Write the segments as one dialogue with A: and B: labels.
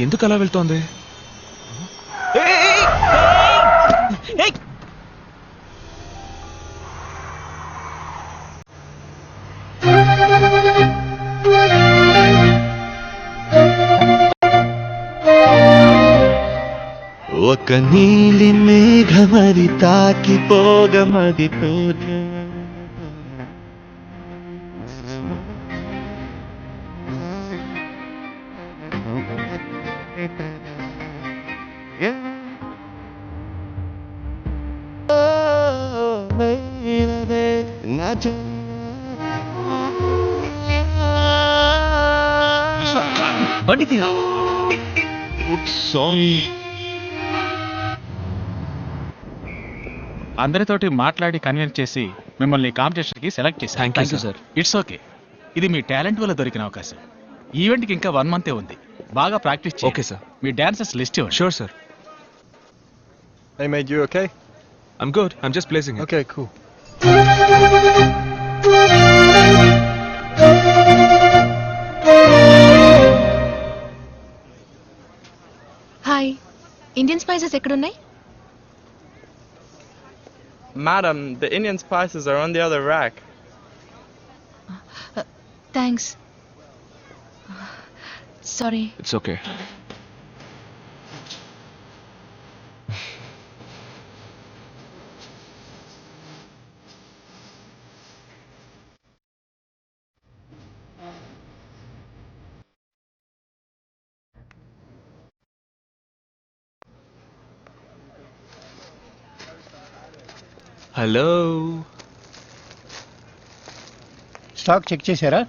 A: ఎందుకు అలా వెళ్తోంది?
B: ఒక నీలి మేఘమది తాకిపోగమది పోదు.
C: అందరితోటి మాట్లాడి కన్విన్స్ చేసి మిమ్మల్ని కాంపిటీషన్ కి సెలెక్ట్ చేసి
A: thank you sir.
C: It's okay. ఇది మీ టాలెంట్ వల్ల దొరికిన అవకాశం. ఈవెంట్ కి ఇంకా 1 month ఉంది. బాగా ప్రాక్టీస్ చేయండి.
A: Okay sir.
C: మీ డాన్సర్స్ లిస్ట్ ఇవ్వండి.
A: Sure sir.
D: Hey mate, you okay?
A: I'm good. I'm just placing it.
D: Okay, cool.
E: Hi, Indian spices ఎక్కడున్నాయి?
F: Madam, the Indian spices are on the other rack.
E: Thanks. Sorry.
A: It's okay. Hello.
G: Stock check చేశారా?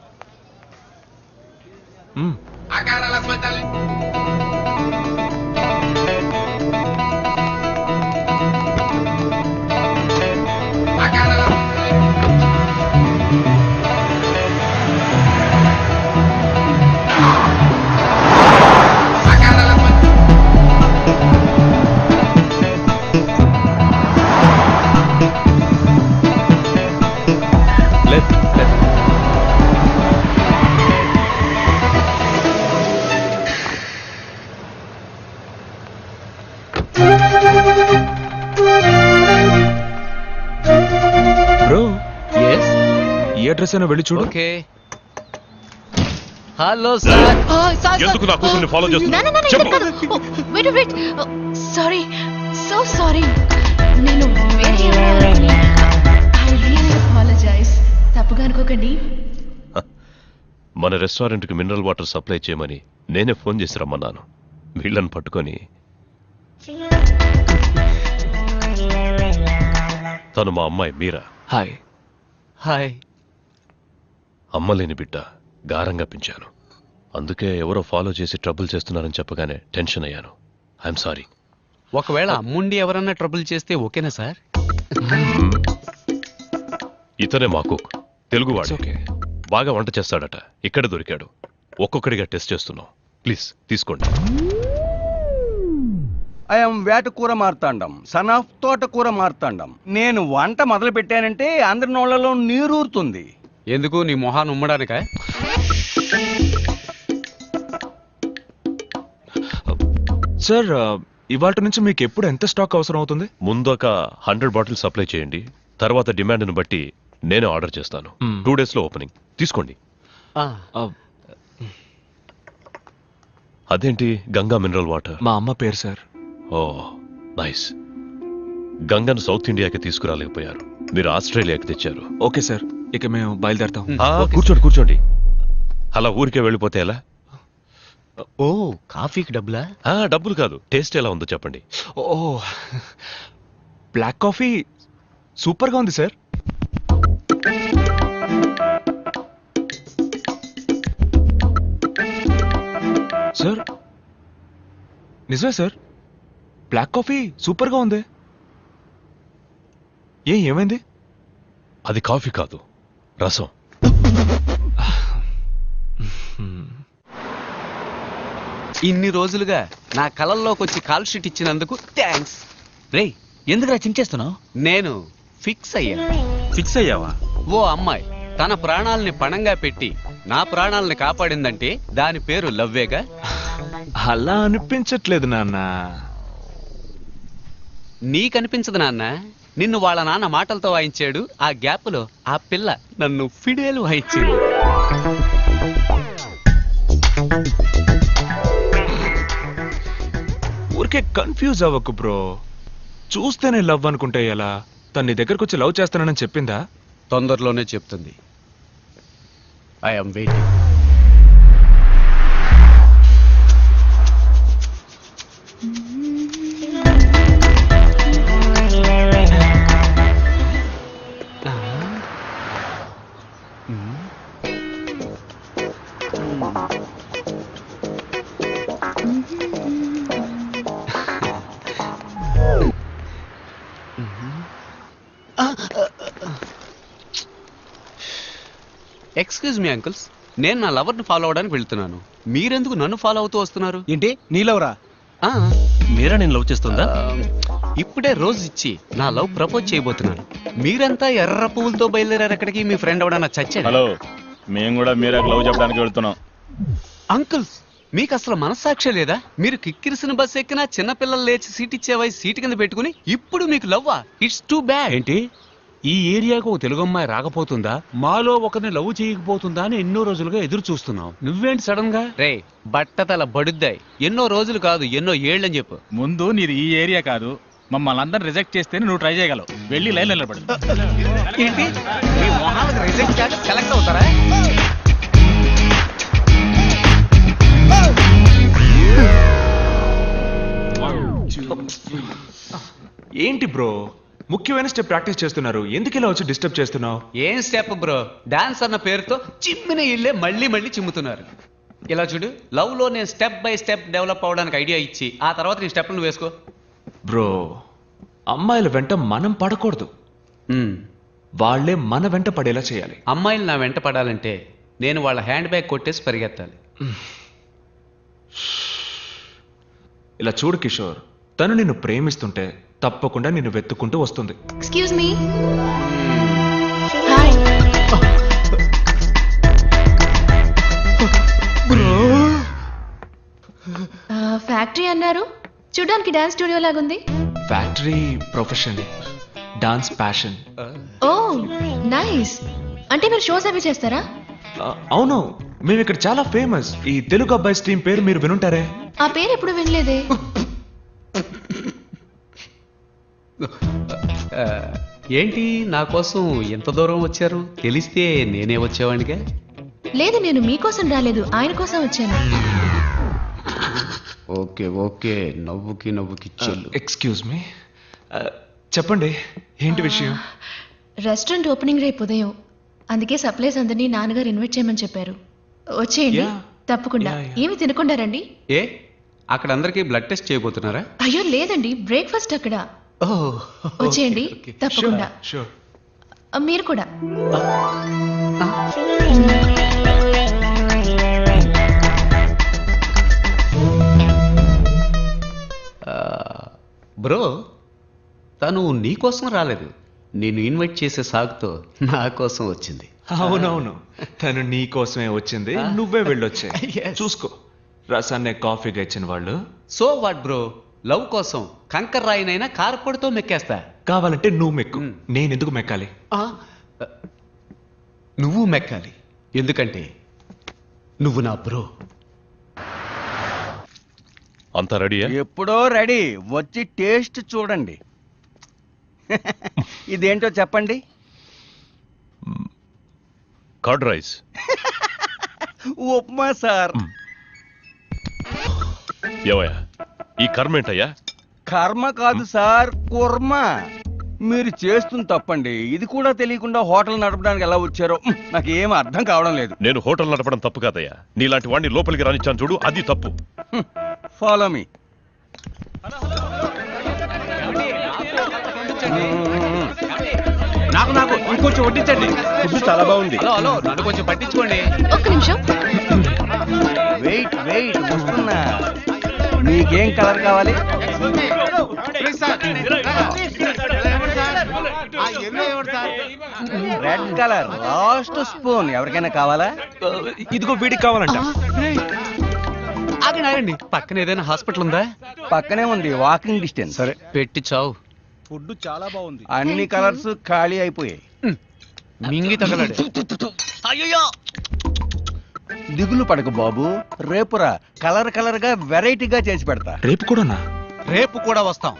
A: Bro, ఈ address అయినా వెళ్ళి చూడు.
H: Okay. Hello sir.
E: ఎందుకు నా కూతుర్ని follow చేస్తున్నావు? చెప్పు. వెయిట్. Sorry, so sorry. నేను ఐ రియల్లీ అపాలజైజ్. తప్పుగా అనుకోకండి.
B: మన రెస్టారెంట్కి మినరల్ వాటర్ సప్లై చేయమని నేనే ఫోన్ చేసి రమ్మన్నాను. వీళ్ళని పట్టుకొని తను మా అమ్మాయి మీరా.
A: హాయ్.
H: హాయ్.
B: అమ్మలేని బిడ్డ, గారంగా పెంచాను. అందుకే ఎవరో ఫాలో చేసి ట్రబుల్ చేస్తున్నారని చెప్పగానే టెన్షన్ అయ్యాను. I'm sorry.
H: ఒకవేళ అమ్ముండి ఎవరన్నా ట్రబుల్ చేస్తే ఓకేనా సార్?
B: ఇతనే మా కుక్, తెలుగువాడు.
A: ఓకే.
B: బాగా వంట చేస్తాడట. ఇక్కడ దొరికాడు. ఒక్కొక్కడిగా టెస్ట్ చేస్తున్నాం. ప్లీజ్ తీసుకోండి.
I: ఐఎమ్ వేటకూర మార్తాండం, సన్ ఆఫ్ తోటకూర మార్తాండం. నేను వంట మొదలు పెట్టానంటే అందరి నోళ్లలో నీరూరుతుంది.
H: ఎందుకు నీ మొహాన్ని ఉమ్మడానిక?
A: సార్, ఇవాళ నుంచి మీకు ఎప్పుడు ఎంత స్టాక్ అవసరం అవుతుంది?
B: ముందు ఒక 100 బాటిల్స్ సప్లై చేయండి. తర్వాత డిమాండ్ను బట్టి నేనే ఆర్డర్ చేస్తాను. 2 days లో ఓపెనింగ్. తీసుకోండి. అదేంటి గంగా మినరల్ వాటర్?
A: మా అమ్మ పేరు సార్.
B: ఓ నైస్. గంగను సౌత్ ఇండియాకి తీసుకురాలేకపోయారు, మీరు ఆస్ట్రేలియాకి తెచ్చారు.
A: ఓకే సార్, ఇక మేము బయలుదేరతాం.
B: కూర్చోండి. అలా ఊరికే వెళ్ళిపోతే ఎలా?
H: ఓ, కాఫీకి డబ్బులా?
B: డబ్బులు కాదు, టేస్ట్ ఎలా ఉందో చెప్పండి.
A: ఓ, బ్లాక్ కాఫీ సూపర్గా ఉంది సార్. సార్, నిజమే సార్, బ్లాక్ కాఫీ సూపర్గా ఉంది. ఏమైంది?
B: అది కాఫీ కాదు, రసం.
H: ఇన్ని రోజులుగా నా కళల్లోకి వచ్చి కాల్ షీట్ ఇచ్చినందుకు థ్యాంక్స్. రే, ఎందుకురా చించేస్తున్నావు? నేను ఫిక్స్ అయ్యాను.
I: ఫిక్స్ అయ్యావా?
H: ఓ అమ్మాయి తన ప్రాణాలని పణంగా పెట్టి నా ప్రాణాలని కాపాడిందంటే దాని పేరు లవ్వేగా.
A: అలా అనిపించట్లేదు నాన్న.
H: నీకనిపించదు నాన్న, నిన్ను వాళ్ళ నాన్న మాటలతో వాయించాడు, ఆ గ్యాప్ లో ఆ పిల్ల నన్ను ఫిడేలు వాయించింది.
A: ఊరికే కన్ఫ్యూజ్ అవ్వకు బ్రో. చూస్తేనే లవ్ అనుకుంటే ఎలా? తన నీ దగ్గరకు వచ్చి లవ్ చేస్తానని చెప్పిందా?
H: తొందరలోనే చెప్తుంది. I'm waiting. Excuse me uncles, నేను నా లవర్ని ఫాలో అవడానికి వెళ్తున్నాను. మీరెందుకు నన్ను ఫాలో అవుతూ వస్తున్నారు?
G: ఏంటి నీలవరా?
H: ఆ,
B: మీరా నేను లవ్ చేస్తుందా?
H: ఇప్పుడే రోజు ఇచ్చి నా లవ్ ప్రపోజ్ చేయబోతున్నాను. మీరంతా ఎర్ర పువ్వులతో బయలుదేరారు ఎక్కడికి? మీ ఫ్రెండ్ ఎవడన్నా చచ్చాడు?
J: హలో, మేము కూడా మీరే లవ్ చెప్పడానికి వెళ్తున్నాం.
H: అంకుల్స్, మీకు అసలు మనస్సాక్షి లేదా? మీరు కిక్కిరిసిన బస్ ఎక్కినా చిన్నపిల్లలు లేచి సీట్ ఇచ్చే వయసు సీటు కింద పెట్టుకుని ఇప్పుడు మీకు లవ్వా? It's too bad.
K: ఏంటి ఈ ఏరియాకు ఒక తెలుగు అమ్మాయి రాకపోతుందా, మాలో ఒకరిని లవ్ చేయకపోతుందా అని ఎన్నో రోజులుగా ఎదురు చూస్తున్నాం. నువ్వేంటి సడన్ గా?
H: రే బట్టతల బడుద్దాయి, ఎన్నో రోజులు కాదు ఎన్నో ఏళ్ళని చెప్పు.
C: ముందు నీది ఈ ఏరియా కాదు, మమ్మల్ని అందరిని రిజెక్ట్ చేస్తేనే నువ్వు ట్రై చేయగలవు. వెళ్ళి లైన్ నిలబడు.
H: ఏంటి మీ మొహాలకు రిజెక్ట్ చేసి సెలెక్ట్ అవుతారా?
A: ఏంటి బ్రో, ముఖ్యమైన స్టెప్ ప్రాక్టీస్ చేస్తున్నారు, ఎందుకు ఇలా వచ్చి డిస్టర్బ్ చేస్తున్నావు?
H: ఏం స్టెప్ బ్రో, డాన్స్ అన్న పేరుతో చిమ్మిన ఇల్లే మళ్ళీ మళ్ళీ చిమ్ముతున్నారు. ఇలా చూడు, లవ్ లో నేను స్టెప్ బై స్టెప్ డెవలప్ అవడానికి ఐడియా ఇచ్చి ఆ తర్వాత నీ స్టెప్ నువ్వు వేసుకో.
A: బ్రో, అమ్మాయిల వెంట మనం పడకూడదు, వాళ్ళే మన వెంట పడేలా చేయాలి.
H: అమ్మాయిలు నా వెంట పడాలంటే నేను వాళ్ళ హ్యాండ్ బ్యాగ్ కొట్టేసి పరిగెత్తాలి.
A: ఇలా చూడు కిషోర్, తను నిన్ను ప్రేమిస్తుంటే తప్పకుండా నిన్ను వెతుక్కుంటూ వస్తుంది.
E: Excuse me. హాయ్. ఫ్యాక్టరీ అన్నారు, చూడడానికి డాన్స్ స్టూడియో లాగుంది.
A: Factory profession, dance passion.
E: Oh nice. అంటే మీరు షోస్ అవి చేస్తారా?
A: అవును, మేము ఇక్కడ చాలా ఫేమస్. ఈ తెలుగు అబ్బాయి స్ట్రీమ్ పేరు మీరు వినుంటారే?
E: ఆ పేరు ఎప్పుడు వినలేదే.
H: ఏంటి నా కోసం ఎంత దూరం వచ్చారు? తెలిస్తే నేనే వచ్చేవాడిగా.
E: లేదు, నేను మీకోసం రాలేదు, ఆయన కోసం వచ్చాను.
H: ఓకే ఓకే, నవ్వుకి నవ్వుకి చెల్లు.
A: ఎక్స్క్యూజ్ మీ, చెప్పండి ఏంటి విషయం?
E: రెస్టారెంట్ ఓపెనింగ్ రేపు ఉదయం, అందుకే సప్లైస్ అందరినీ నాన్నగారు ఇన్వైట్ చేయమని చెప్పారు. వచ్చేయండి.
A: Yeah.
E: తప్పకుండా.
A: Yeah.
E: ఏమి తినకుండా రండి.
H: ఏ అక్కడ అందరికీ బ్లడ్ టెస్ట్ చేయబోతున్నారా?
E: అయ్యో లేదండి, బ్రేక్ఫాస్ట్ అక్కడ. వచ్చేయండి తప్పకుండా.
A: Sure.
E: మీరు కూడా.
H: బ్రో, తను నీ కోసం రాలేదు, నేను ఇన్వైట్ చేసే సాగుతో నా కోసం వచ్చింది.
A: అవునవును, తను నీ కోసమే వచ్చింది, నువ్వే వెళ్ళొచ్చే.
H: Yes.
A: చూసుకో, రసాన్నే కాఫీగా ఇచ్చిన వాళ్ళు.
H: సో వాట్ బ్రో, లవ్ కోసం కంకర్ రాయినైనా కారపొడితో మెక్కేస్తా.
A: కావాలంటే నువ్వు మెక్కు, నేనెందుకు మెక్కాలి?
H: నువ్వు మెక్కాలి, ఎందుకంటే నువ్వు నా బ్రో.
B: అంతా రెడీయా?
I: ఎప్పుడో రెడీ, వచ్చి టేస్ట్ చూడండి. ఇదేంటో చెప్పండి.
B: Curd rice.
I: ఉప్మా సార్.
B: ఏవయ్యా ఈ కర్మ ఏంటయ్యా?
I: కర్మ కాదు సార్, కుర్మ. మీరు చేస్తుంది తప్పండి, ఇది కూడా తెలియకుండా హోటల్ నడపడానికి ఎలా వచ్చారో నాకు ఏం అర్థం కావడం లేదు.
B: నేను హోటల్ నడపడం తప్పు కాదయ్యా, నీలాంటి వాడిని లోపలికి రానిచ్చాను చూడు, అది తప్పు.
I: Follow me.
C: నాకు నాకు ఇంకొంచెం వడ్డించండి.
D: ఫుడ్ చాలా బాగుంది.
H: హలో హలో, నన్ను కొంచెం పట్టించుకోండి.
E: ఒక్క నిమిషం.
I: వెయిట్ వెయిట్, వస్తున్నా. మీకేం కలర్ కావాలి? Red colour, last spoon. ఎవరికైనా కావాలా?
A: ఇదిగో వీడికి కావాలంట.
H: ఆగండి ఆగండి, పక్కన ఏదైనా హాస్పిటల్ ఉందా?
I: పక్కనే ఉంది, వాకింగ్ డిస్టెన్స్.
G: సరే
H: పెట్టి చావు.
C: ఫుడ్ చాలా బాగుంది.
I: అన్ని కలర్స్ ఖాళీ అయిపోయాయి.
H: మింగి తగలడు.
I: అయ్యో, దిగులు పడకు బాబు, రేపురా కలర్ కలర్ గా వెరైటీగా చేసి పెడతా.
A: రేపు కూడానా?
H: రేపు కూడా వస్తాం.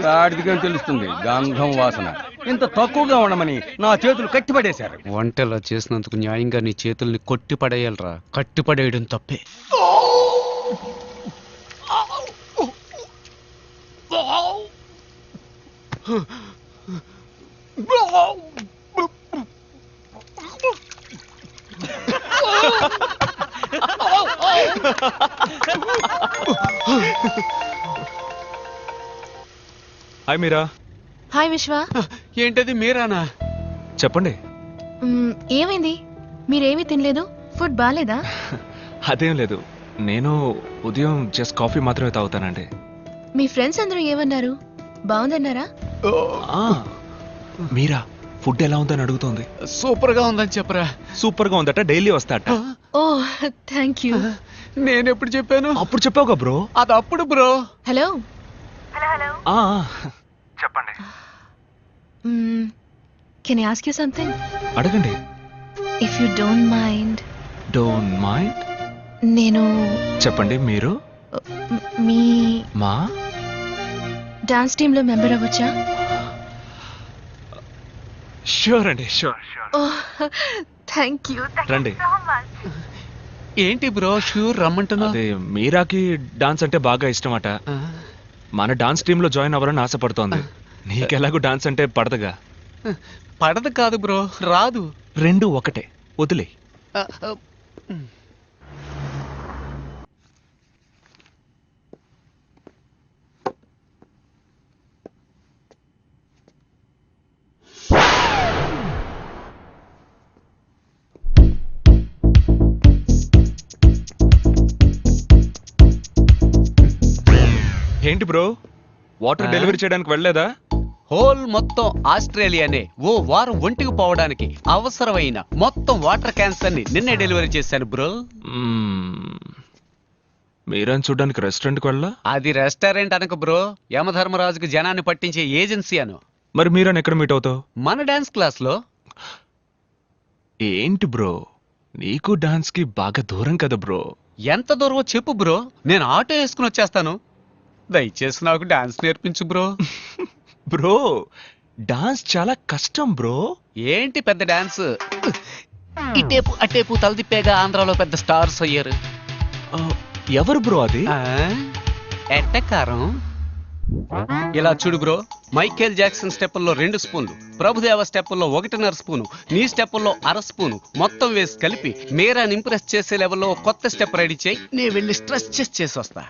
I: గాడిదిగా తెలుస్తుంది గంధం వాసన. ఇంత తక్కువగా ఉండమని నా చేతులు కట్టిపడేశారు.
H: వంటలా చేసినందుకు న్యాయంగా నీ చేతుల్ని కొట్టి పడేయాలరా. కట్టి పడేయడం తప్పే.
A: హాయ్ మీరా.
E: హాయ్ విశ్వ.
H: ఏంటది మీరానా?
A: చెప్పండి.
E: ఏమైంది? మీరేమీ తినలేదు? ఫుడ్ బాగాలేదా?
A: అదేం లేదు, నేను ఉదయం జస్ట్ కాఫీ మాత్రమే తాగుతానండి.
E: మీ ఫ్రెండ్స్ అందరూ ఏమన్నారు? బాగుందన్నారా?
A: ఆ, మీరా ఫుడ్ ఎలా ఉందని అడుగుతోంది.
H: సూపర్ గా ఉందని చెప్పరా.
A: సూపర్ గా ఉందట, డైలీ వస్తాట.
E: Oh thank you.
H: నేను ఎప్పుడు చెప్పాను?
A: అప్పుడు చెప్పావుగా బ్రో.
H: అది అప్పుడు బ్రో.
E: హలో.
A: ఆ, చెప్పండి.
E: Can I ask you something?
A: అడగండి.
E: If you don't mind.
A: Don't mind?
E: నేను
A: చెప్పండి. మీరు
E: మీ
A: మా
E: డాన్స్ టీమ్ లో మెంబర్ అవ్వచ్చా?
A: షూర్ అండి, షూర్.
E: Thank you.
A: రండి.
H: ఏంటి బ్రో షూర్ రమ్మంటున్నా?
A: అదే మీరాకి డాన్స్ అంటే బాగా ఇష్టమట. మన డాన్స్ టీమ్ లో జాయిన్ అవ్వాలని ఆశపడుతోంది. నీకెలాగూ డాన్స్ అంటే పడదుగా.
H: పడదు కాదు బ్రో, రాదు.
A: రెండు ఒకటే, వదిలే. ఏంటి బ్రో, వాటర్ డెలివరీ చేయడానికి వెళ్ళలేదా?
H: హోల్ మొత్తం ఆస్ట్రేలియానే ఓ వారం ఒంటికి పోవడానికి అవసరమైన మొత్తం వాటర్ క్యాన్స్ అన్ని నిన్నే డెలివరీ చేశాను బ్రో.
A: మీరని చూడడానికి రెస్టారెంట్కి వెళ్ళా?
H: అది రెస్టారెంట్ అనక బ్రో, యమధర్మరాజుకి జనాన్ని పట్టించే ఏజెన్సీ అను.
A: మరి మీరని ఎక్కడ మీట్ అవుతావు?
H: మన డాన్స్ క్లాస్ లో.
A: ఏంటి బ్రో, నీకు డాన్స్ కి బాగా దూరం కదా బ్రో.
H: ఎంత దూరమో చెప్పు బ్రో, నేను ఆటో వేసుకుని వచ్చేస్తాను. దయచేసి నాకు డాన్స్ నేర్పించు బ్రో.
A: బ్రో, డాన్స్ చాలా కష్టం బ్రో.
H: ఏంటి పెద్ద డాన్స్, ఇటేపు అటేపు తలదిప్పేగా ఆంధ్రాలో పెద్ద స్టార్స్ అయ్యారు.
A: ఎవరు బ్రో అది?
H: ఎట్టకారం. ఇలా చూడు బ్రో, మైకేల్ జాక్సన్ స్టెప్పుల్లో 2 స్పూన్లు, ప్రభుదేవ స్టెప్పుల్లో 1.5 స్పూను, నీ స్టెప్పుల్లో 1/2 స్పూను మొత్తం వేసి కలిపి మీరాని ఇంప్రెస్ చేసే లెవెల్లో కొత్త స్టెప్ రెడీ చేయి. నేను వెళ్ళి స్ట్రెస్ చేసి వస్తా.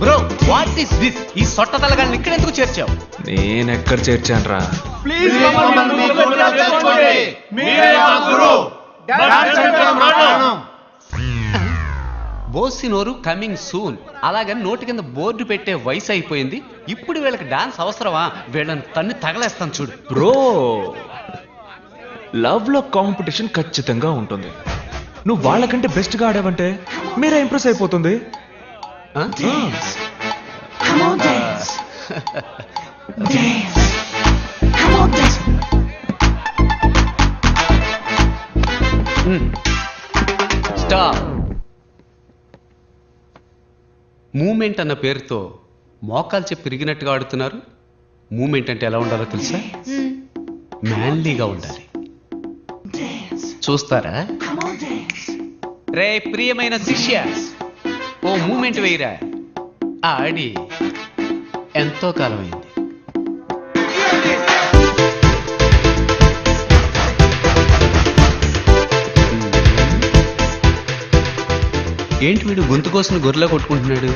H: Bro what is this? ఈ సొట్ట తలగాన్ని ఇక్కడ ఎందుకు చేర్చావు?
A: నేనెక్కడ చేర్చాను రా?
H: బోసినోరు కమింగ్ సూన్. అలాగని నోటి కింద బోర్డు పెట్టే వయసు అయిపోయింది. ఇప్పుడు వీళ్ళకి డాన్స్ అవసరమా? వీళ్ళని తన్ని తగలేస్తాను చూడు.
A: బ్రో, లవ్ లో కాంపిటీషన్ ఖచ్చితంగా ఉంటుంది. నువ్వు వాళ్ళకంటే బెస్ట్ గా ఆడావంటే మీరే ఇంప్రెస్ అయిపోతుంది.
H: స్టాప్. మూమెంట్ అన్న పేరుతో మోకాలు చెప్పి పెరిగినట్టుగా ఆడుతున్నారు. మూమెంట్ అంటే ఎలా ఉండాలో తెలుసా? మ్యాన్లీగా ఉండాలి. చూస్తారా? రే ప్రియమైన శిష్య, ఓ మూమెంట్ వేయరా. ఆడి ఎంతో కాలమైంది. ఏంటి వీడు గొంతు కోసం గొర్రెలా కొట్టుకుంటున్నాడు?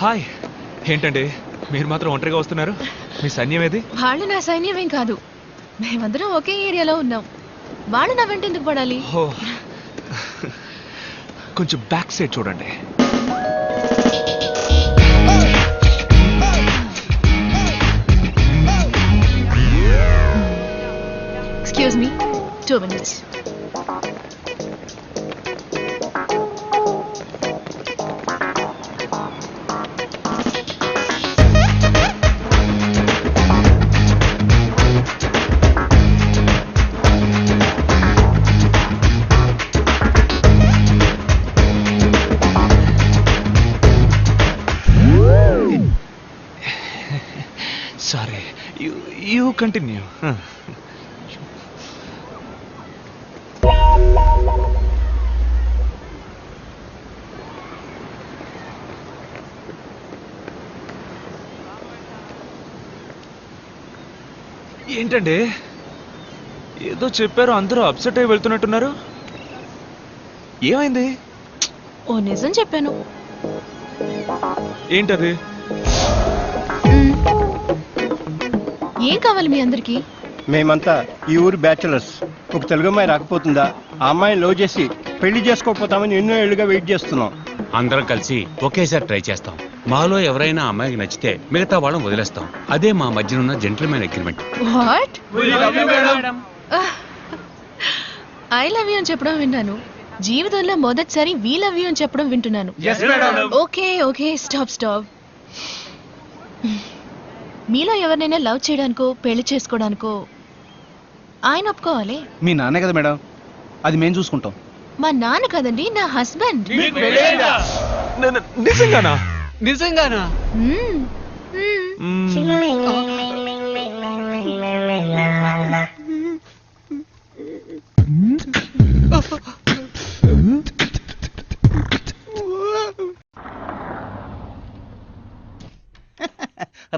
A: హాయ్. ఏంటండి మీరు మాత్రం ఒంటరిగా వస్తున్నారు? మీ సైన్యం ఏది?
E: వాళ్ళు నా సైన్యమేం కాదు, మేమందరం ఒకే ఏరియాలో ఉన్నాం. వాళ్ళు నా వెంట ఎందుకు పడాలి?
A: ఓ, కొంచెం బ్యాక్ సైడ్ చూడండి.
E: Excuse me, 2 minutes.
A: Sorry, you continue. ఏంటండి ఏదో చెప్పారు, అందరూ అప్సెట్ అయి వెళ్తున్నట్టున్నారు. ఏమైంది?
E: ఓ నిజం చెప్పాను.
A: ఏంటది?
E: ఏం కావాలి మీ అందరికి?
G: మేమంతా ఈ ఊరు బ్యాచులర్స్. ఒక తెలుగు అమ్మాయి రాకపోతుందా? ఆ అమ్మాయిని లవ్ చేసి పెళ్లి చేసుకోకపోతామని ఎన్నో ఏళ్ళుగా వెయిట్ చేస్తున్నాం.
K: అందరం కలిసి ఒకేసారి ట్రై చేస్తాం. మాలో ఎవరైనా అమ్మాయికి నచ్చితే మిగతా వాళ్ళని వదిలేస్తాం. అదే మా మధ్యన ఉన్న gentlemen agreement.
E: What? I love you అని చెప్పడం విన్నాను, జీవితంలో మొదటిసారి వీ లవ్ యూ అని చెప్పడం వింటున్నాను. Okay okay, stop. మీలో ఎవరినైనా లవ్ చేయడానికో పెళ్లి చేసుకోవడానికో ఆయన ఒప్పుకోవాలి.
C: మీ నాన్నే కదా మేడం, అది మేము చూసుకుంటాం.
E: మా నాన్న కదండి, నా హస్బెండ్.
A: నిజంగానా?
H: నిజంగానా?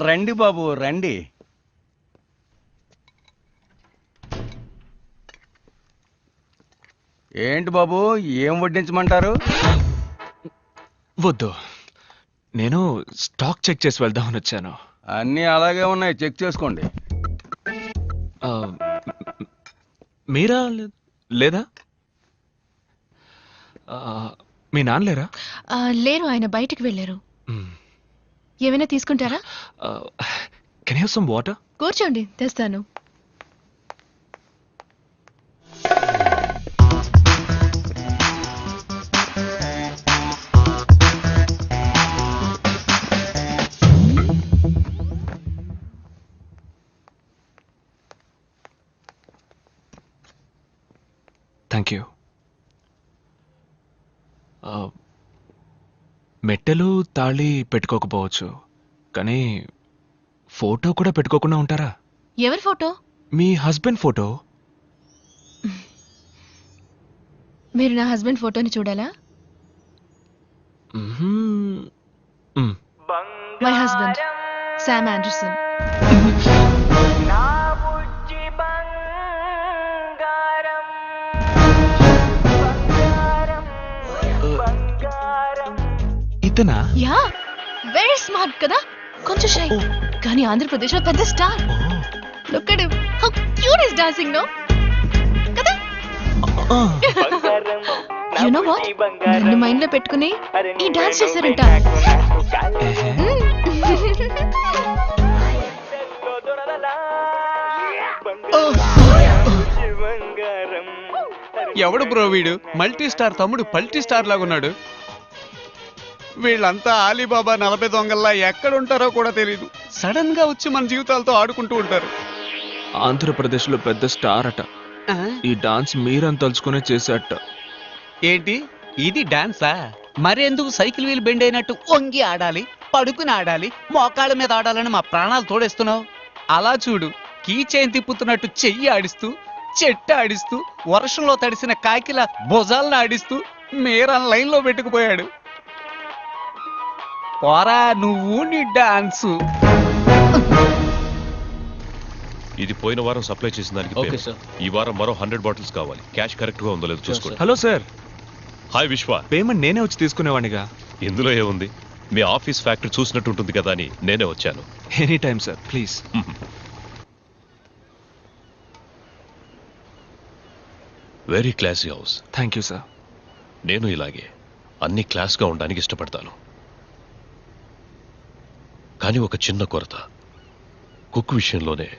I: రండి బాబు రండి. ఏంటి బాబు, ఏం వడ్డించమంటారు?
A: వద్దు, నేను స్టాక్ చెక్ చేసి వెళ్దామని వచ్చాను.
I: అన్నీ అలాగే ఉన్నాయి, చెక్ చేసుకోండి.
A: ఆ, మీరా లేదా? మీ నాన్న లేరా?
E: లేరు, ఆయన బయటికి వెళ్ళారు. ఏమైనా తీసుకుంటారా?
A: Can you have some water?
E: కూర్చోండి, తెస్తాను.
A: Thank you. మెట్టెలు తాళి పెట్టుకోకపోవచ్చు, కానీ ఫోటో కూడా పెట్టుకోకుండా ఉంటారా?
E: ఎవరి ఫోటో?
A: మీ హస్బెండ్ ఫోటో.
E: మీరు నా హస్బెండ్ ఫోటోని చూడాలా? My husband Sam Anderson. ఇతనా? యా, వెరీ స్మార్ట్ కదా, కొంచెం షై, కానీ ఆంధ్రప్రదేశ్ లో పెద్ద star. Look at him, how cute is dancing no కదా. యు నో వాట్, నన్ను మైండ్ లో పెట్టుకుని ఈ డాన్స్ చేశారంట.
H: ఎవడు బ్రో వీడు? మల్టీ స్టార్ తమ్ముడు పల్టీ స్టార్ లాగున్నాడు. వీళ్ళంతా ఆలీబాబా 40 దొంగల్లా ఎక్కడుంటారో కూడా తెలీదు. సడన్ గా వచ్చి మన జీవితాలతో ఆడుకుంటూ ఉంటారు.
A: ఆంధ్రప్రదేశ్ లో పెద్ద స్టార్ అట. ఈ డాన్స్ మీరని తలుచుకునే చేసేట.
H: ఏంటి ఇది డాన్సా? మరెందుకు సైకిల్ వీల్ బెండ్ అయినట్టు వంగి ఆడాలి, పడుకుని ఆడాలి, మోకాళ్ళ మీద ఆడాలని మా ప్రాణాలు తోడేస్తున్నావు? అలా చూడు, కీ చైన్ తిప్పుతున్నట్టు చెయ్యి ఆడిస్తూ, చెట్టు ఆడిస్తూ, వర్షంలో తడిసిన కాకిల భుజాలను ఆడిస్తూ మీరా లైన్ లో పెట్టుకుపోయాడు. పోరా నువ్వు నీ డాన్సు.
B: ఇది పోయిన వారం సప్లై చేసిన దానికి
H: ఓకే
B: పేరు.
H: సార్.
B: ఈ వారం మరో 100 బాటిల్స్ కావాలి. క్యాష్ కరెక్ట్ గా ఉందో లేదో చూసుకోండి.
A: హలో సార్,
B: హాయ్ విశ్వ.
A: పేమెంట్ నేనే వచ్చి తీసుకునేవాడిగా.
B: ఇందులో ఏముంది, మీ ఆఫీస్ ఫ్యాక్టరీ చూసినట్టు ఉంటుంది కదా అని నేనే వచ్చాను.
A: Any time sir, please.
B: Very classy house.
A: Thank you sir.
B: నేను ఇలాగే అన్ని క్లాస్గా ఉండడానికి ఇష్టపడతాను. కానీ ఒక చిన్న కొరత, కుక్ విషయంలోనే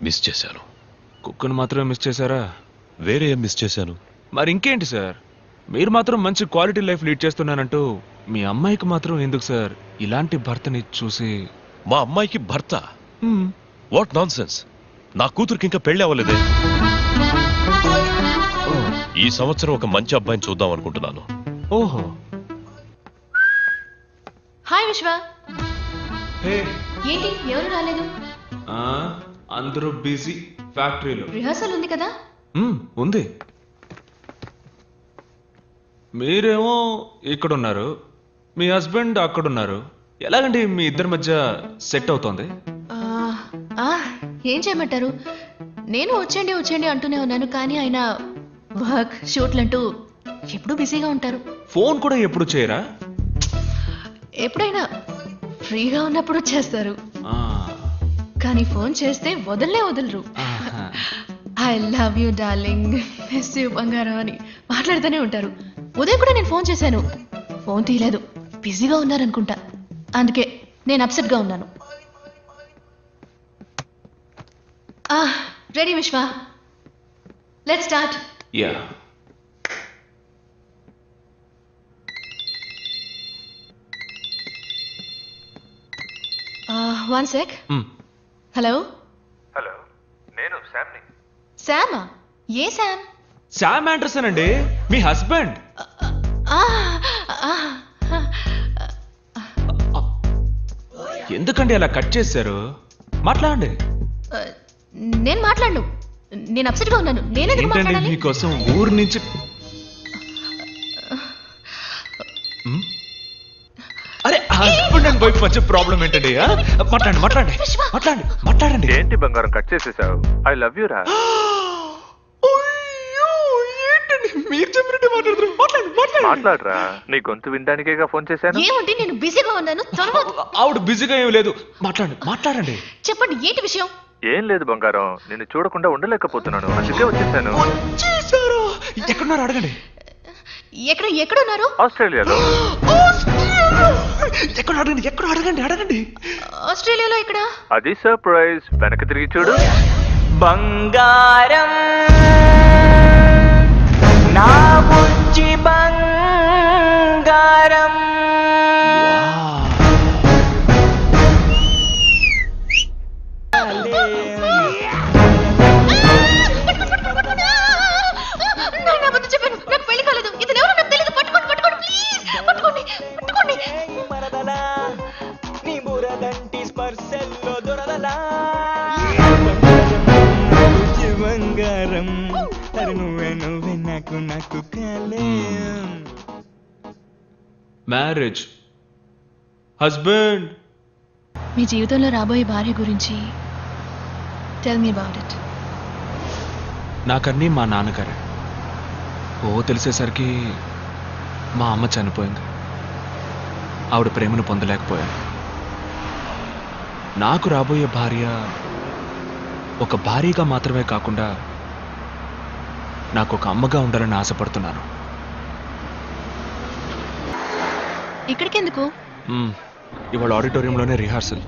B: మిస్ చేశాను.
A: కుక్కను మాత్రమే మిస్ చేశారా?
B: వేరే ఏం మిస్ చేశాను?
A: మరి ఇంకేంటి సార్, మీరు మాత్రం మంచి క్వాలిటీ లైఫ్ లీడ్ చేస్తున్నానంటూ మీ అమ్మాయికి మాత్రం ఎందుకు సార్ ఇలాంటి భర్తని చూసి?
B: మా అమ్మాయికి భర్త? What non sense! నా కూతురికి ఇంకా పెళ్లి అవ్వలేదే. ఈ సంవత్సరం ఒక మంచి అబ్బాయిని చూద్దాం అనుకుంటున్నాను.
A: ఓహో.
E: హాయ్ విశ్వ. ఏంటి ఎవరు రాలేదు?
A: అందరూ బిజీ ఫ్యాక్టరీలో.
E: రిహార్సల్ ఉంది కదా?
A: ఉంది. మీరేమో ఇక్కడున్నారు, మీ హస్బెండ్ అక్కడున్నారు. ఎలాగండి మీ ఇద్దరి మధ్య సెట్ అవుతోంది?
E: ఏం చేయమంటారు, నేను వచ్చేయండి వచ్చేయండి అంటూనే ఉన్నాను, కానీ ఆయన వర్క్ షూట్లంటూ ఎప్పుడూ బిజీగా ఉంటారు.
A: ఫోన్ కూడా ఎప్పుడు చేయరా?
E: ఎప్పుడైనా ఫ్రీగా ఉన్నప్పుడు చేస్తారు, కానీ ఫోన్ చేస్తే వదలరు. I love you darling, miss you బంగారం అని మాట్లాడుతూనే ఉంటారు. ఉదయం కూడా నేను ఫోన్ చేశాను, ఫోన్ తీయలేదు, బిజీగా ఉన్నారనుకుంటా. అందుకే నేను అప్సెట్ గా ఉన్నాను. రెడీ విశ్వ, let's start.
A: Yeah.
E: One sec. Hello.
A: Hello, నేను శామ్ని.
E: శామా? ఏ శామ్?
A: శామ్ ఆండర్సన్ అండి, మీ హస్బెండ్. ఎందుకండి అలా కట్ చేశారు? మాట్లాడండి.
E: నేను మాట్లాడను, నేను అప్సెట్ గా ఉన్నాను. నేనెందుకు మాట్లాడాలి?
A: మీకోసం ఊరు నుంచి అరే హస్బెండ్ అండ్ వైఫ్ మధ్య ప్రాబ్లం ఏంటండి? మాట్లాడండి.
L: ఏంటి బంగారం కట్ చేసేసావు? ఐ లవ్ యూ రా.
A: మీరు చెప్పినట్టు
L: మాట్లాడరా, నీ గొంతు వినడానికేగా ఫోన్ చేశాను.
E: ఏమంటే నేను బిజీగా ఉన్నాను.
A: ఆవిడ బిజీగా ఏం లేదు, మాట్లాడండి.
E: చెప్పండి, ఏంటి విషయం?
L: ఏం లేదు బంగారం, నిన్ను చూడకుండా ఉండలేకపోతున్నాను, అందుకే వచ్చేసాను.
A: ఎక్కడున్నారు అడగండి.
E: ఎక్కడున్నారు?
L: ఆస్ట్రేలియాలో.
A: ఎక్కడ అడగండి.
E: ఆస్ట్రేలియాలో ఎక్కడ?
L: అది సర్ప్రైజ్, వెనక్కి తిరిగి చూడు.
M: బంగారం నా బుజ్జి బంగారం.
E: చెప్పాను, నాకు పెళ్లి కాలేదు. ఇది ఎవరో నాకు తెలియదు. పట్టుకోండి ప్లీజ్, పట్టుకోండి.
M: నీ బురదంటి స్పర్శల్లో దొరదలా. బంగారం నువ్వే నాకు కలేం.
A: Marriage, husband.
E: మీ జీవితంలో రాబోయే భార్య గురించి టెల్ మీ అబౌట్ ఇట్.
A: నాకన్నీ మా నాన్నగారే. తెలిసేసరికి మా అమ్మ చనిపోయింది. ఆవిడ ప్రేమను పొందలేకపోయాను. నాకు రాబోయే భార్య ఒక భార్యగా మాత్రమే కాకుండా నాకు ఒక అమ్మగా ఉండాలని ఆశపడుతున్నాను.
E: ఇక్కడికెందుకు?
A: ఇవాళ ఆడిటోరియంలోనే rehearsal.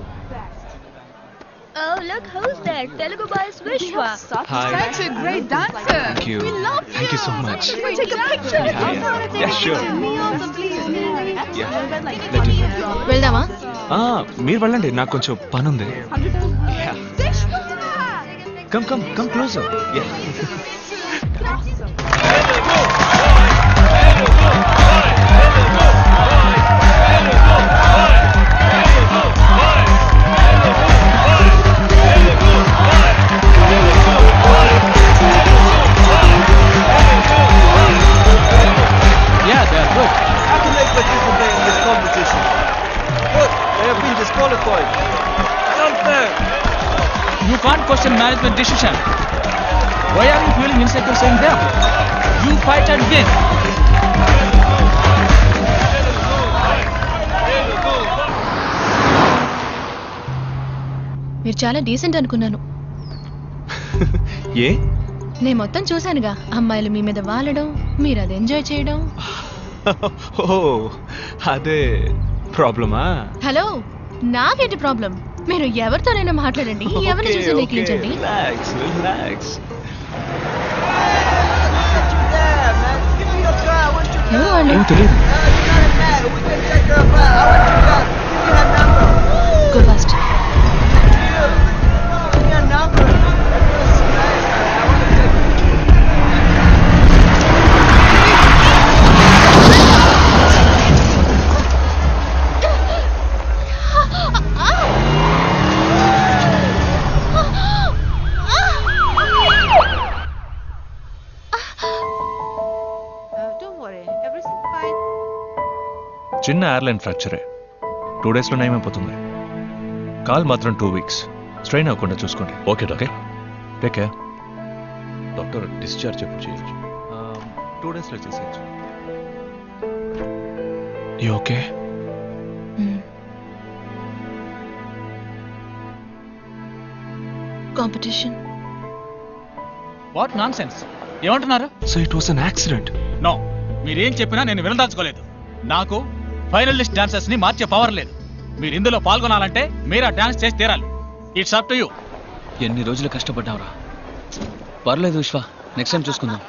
N: Oh, look who's there. Telugu boys Vishwa.
A: Hi.
N: Such a great dancer.
A: Thank you.
N: We love you.
A: Thank you so much.
N: Can we take a picture?
A: Yeah, sure. Yeah.
E: వెళ్దామా?
A: మీరు వెళ్ళండి, నాకు కొంచెం పని ఉంది. Come closer.
C: You can't question management decision. Why are you feeling insecure saying that? You fight and win.
E: మీరు చాలా decent అనుకున్నాను.
A: ఏ
E: నేను మొత్తం చూశానుగా, అమ్మాయిలు మీ మీద వాలడం, మీరు అది ఎంజాయ్ చేయడం.
A: ఓ అదే ప్రాబ్లమా?
E: హలో, నాకేంటి ప్రాబ్లం? మీరు ఎవరితోనైనా మాట్లాడండి, ఎవరిని చూసి లేఖించండి. ఎవరు వాళ్ళు?
A: తెలియదు.
E: Go fast.
A: చిన్న ఎయిర్లైన్ ఫ్రాక్చరే, 2 daysలో నయమైపోతుంది. కాల్ మాత్రం 2 weeks. స్ట్రెయిన్ అవ్వకుండా చూసుకోండి.
B: Okay doctor.
A: Take care.
B: Doctor discharge ఎప్పుడు చేయొచ్చు?
A: 2 daysలో చేసేయచ్చు. You okay?
E: Competition.
C: What nonsense? ఏమంటున్నారు?
A: So it was an accident.
C: No, మీరేం చెప్పినా నేను వినదాల్చుకోలేదు. నాకు ఫైనలిస్ట్ డాన్సర్స్ ని మార్చే పవర్ లేదు. మీరు ఇందులో పాల్గొనాలంటే మీరు ఆ డాన్స్ చేసి తీరాలి. It's up to you.
O: ఎన్ని రోజులు కష్టపడ్డావురా. పర్లేదు విశ్వ, నెక్స్ట్ టైం చూసుకుందాం.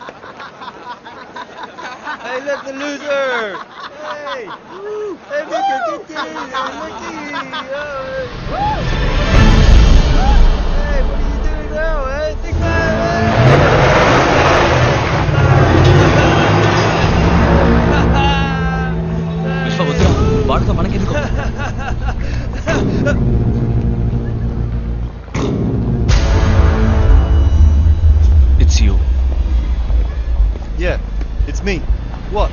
O: విశ్వ వద్దురా, వాడుతో మనకెందుకు?
A: It's you.
D: Yeah, it's me. What?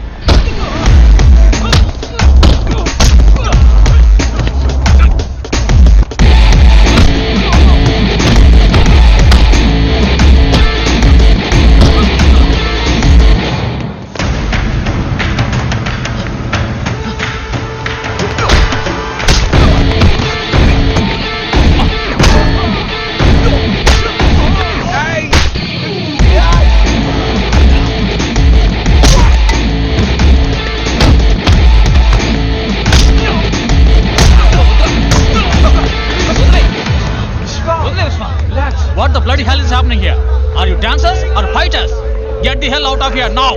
C: What the bloody hell is happening here? Are you dancers or fighters? Get the hell out of here now!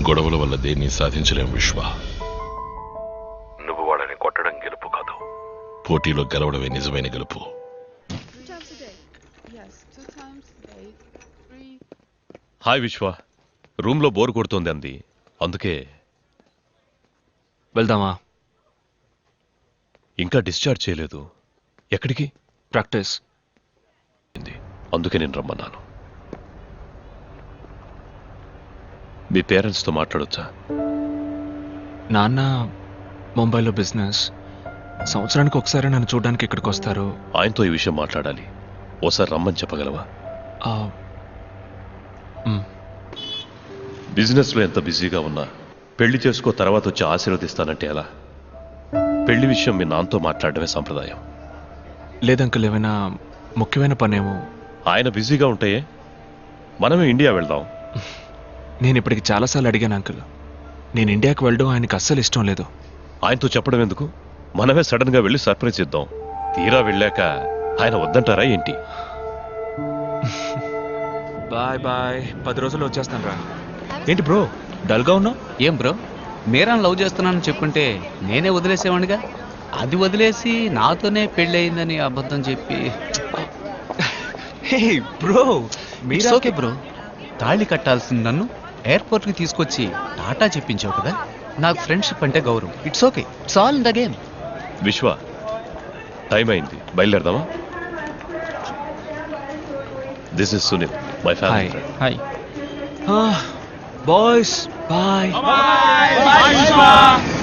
B: గొడవల వల్ల దేన్ని సాధించలేం విశ్వ.
L: నువ్వు వాడని కొట్టడం గెలుపు కాదు,
B: పోటీలో గెలవడమే నిజమైన గెలుపు. హాయ్ విశ్వ, రూమ్లో బోర్ కొడుతోంది అంది, అందుకే.
A: వెళ్దామా?
B: ఇంకా డిశ్చార్జ్ చేయలేదు. ఎక్కడికి?
A: ప్రాక్టీస్.
B: అందుకే నేను రమ్మన్నాను. మీ పేరెంట్స్తో మాట్లాడొచ్చా?
A: నాన్న ముంబైలో బిజినెస్, సంవత్సరానికి ఒకసారి నన్ను చూడడానికి ఇక్కడికి వస్తారు.
B: ఆయనతో ఈ విషయం మాట్లాడాలి. ఓసారి రమ్మని చెప్పగలవా? బిజినెస్లో ఎంత బిజీగా ఉన్నా పెళ్లి చేసుకో తర్వాత వచ్చి ఆశీర్వదిస్తానంటే ఎలా? పెళ్లి విషయం మీ నాన్నతో మాట్లాడడమే సంప్రదాయం.
A: లేదంకల్, ఏమైనా ముఖ్యమైన పనేమో.
B: ఆయన బిజీగా ఉంటాయే, మనమే ఇండియా వెళ్దాం.
A: నేను ఇప్పటికి చాలాసార్లు అడిగాను అంకుల్, నేను ఇండియాకి వెళ్ళడం ఆయనకి అస్సలు ఇష్టం లేదు.
B: ఆయనతో చెప్పడం ఎందుకు? మనమే సడన్ గా వెళ్ళి సర్ప్రైజ్ ఇద్దాం. తీరా వెళ్ళాక ఆయన వద్దంటారా ఏంటి?
A: బాయ్ బాయ్, 10 రోజుల్లో వచ్చేస్తాను రా. ఏంటి బ్రో డల్గా ఉన్నావు?
H: ఏం బ్రో, మీరాని లవ్ చేస్తున్నానని చెప్పుంటే నేనే వదిలేసేవాడిగా. అది వదిలేసి నాతోనే పెళ్ళి అయిందని అబద్ధం చెప్పి.
A: హే బ్రో,
H: ఓకే బ్రో, తాళి కట్టాల్సింది నన్ను ఎయిర్పోర్ట్కి తీసుకొచ్చి టాటా చెప్పించావు కదా. నాకు ఫ్రెండ్షిప్ అంటే గౌరవం. It's okay, it's all in the game.
B: Vishwa, time అయింది, బయలుదేరదామా? This is Sunil, my family friend.
H: Hi
A: boys, bye.
C: Bye, Shiva.